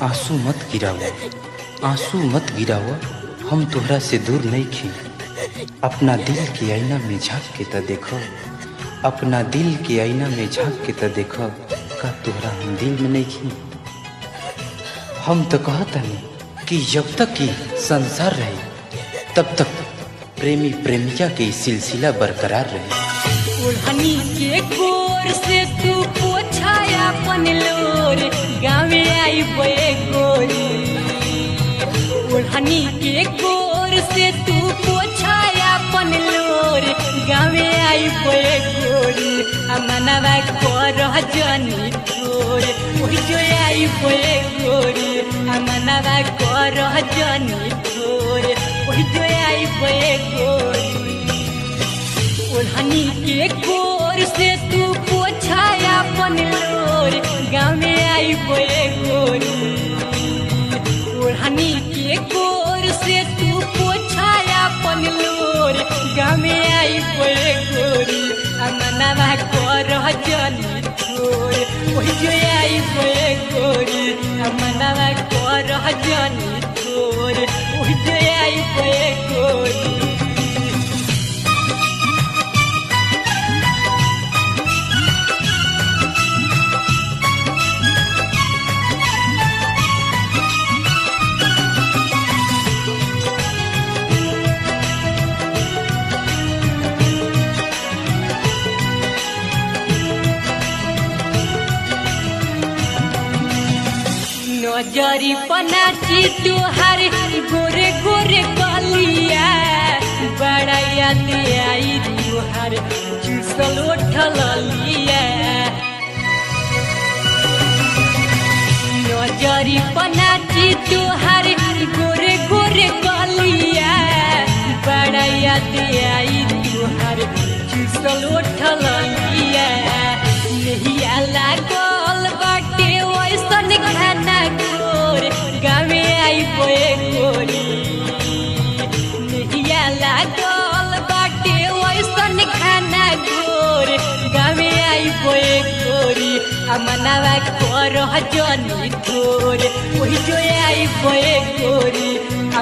आंसू मत गिराओ, आंसू मत गिराओ, हम तोहरा से दूर नहीं खी। अपना दिल के आईना में झांक के त देखो, अपना दिल के आईना में झांक के त देखो, का तोहरा हम दिल में नहीं खी। हम तो कहतनी कि जब तक कि संसार रहे तब तक प्रेमी प्रेमिका के सिलसिला बरकरार रहे। ओढ़नी के गोर से तू पोछाया अपन लोर, गाँवे आई बे गोरी। ओढ़नी के गोर से तू पोछाया अपन लोर, गाँवे आई बे गोरी। अमनवा कर जनी तोर, ओही जो आई बे गोरी। अमनवा कर जनी तोर, ओही जो आई बे गोरी। ओढ़नी के गोर से तू पोछाया अपन लोर, गाँव में आई बे गोरी। ओढ़नी के गोर से तू पोछाया अपन लोर, गाँव में आई बे गोरी। अमनवा कर जनी तोर, ओही जो आई बे गोरी। अमनवा कर जनी तोर, ओही जो आई बे गोरी। नजरी पनाची तुहार गोरे गोरे कलिया, बड़ा याद आई तुहार चुसल उठल लिया। नजरी पनाची तुहार गोरे गोरे कलिया, बड़ा याद आई तुहार चुसल उठल लिया। नहिया लागल बाटे वैसन खाना गोर, गाँवे आई बे गोरी। नहिया लागल बाटे वैसन खाना गोर, गाँवे आई बे गोरी। अमनवा कर जनी तोर, ओही जो आई बे गोरी।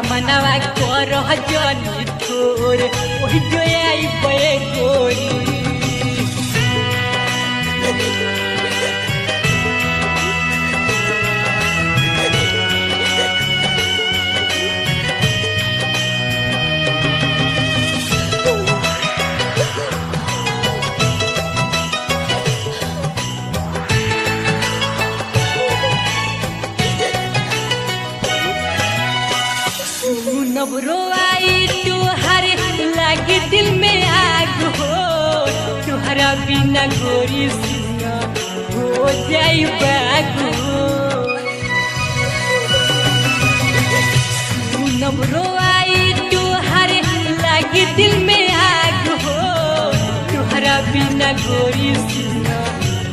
अमनवा कर जनी तोर, ओही जो आई बे गोरी। नबरो आई तुहारे लागे दिल में आग हो, तुहरा बिना गोरी सुना हो जाई बाग हो। नबरो आई तुहारे लागे दिल में आग हो, तुहरा बिना गोरी सुना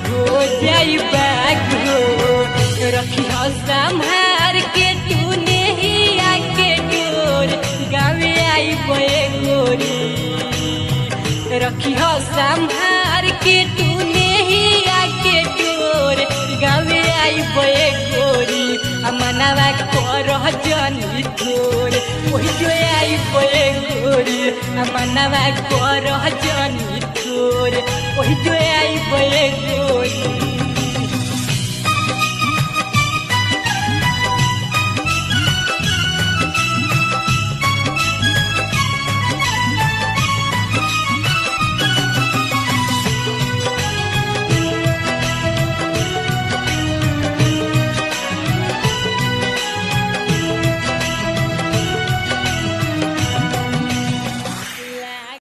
हो जाई बाग हो। रखी हो संभार के तूने ही आके डोर, गाँवे आई बे गोरी। रखी हो संभार के तूने ही आके डोर, गाँवे आई बे गोरी। अमनवा कर जनी तोर, ओही जो आई बे गोरी। अमनवा कर जनी तोर, ओही जो आई बे गोरी।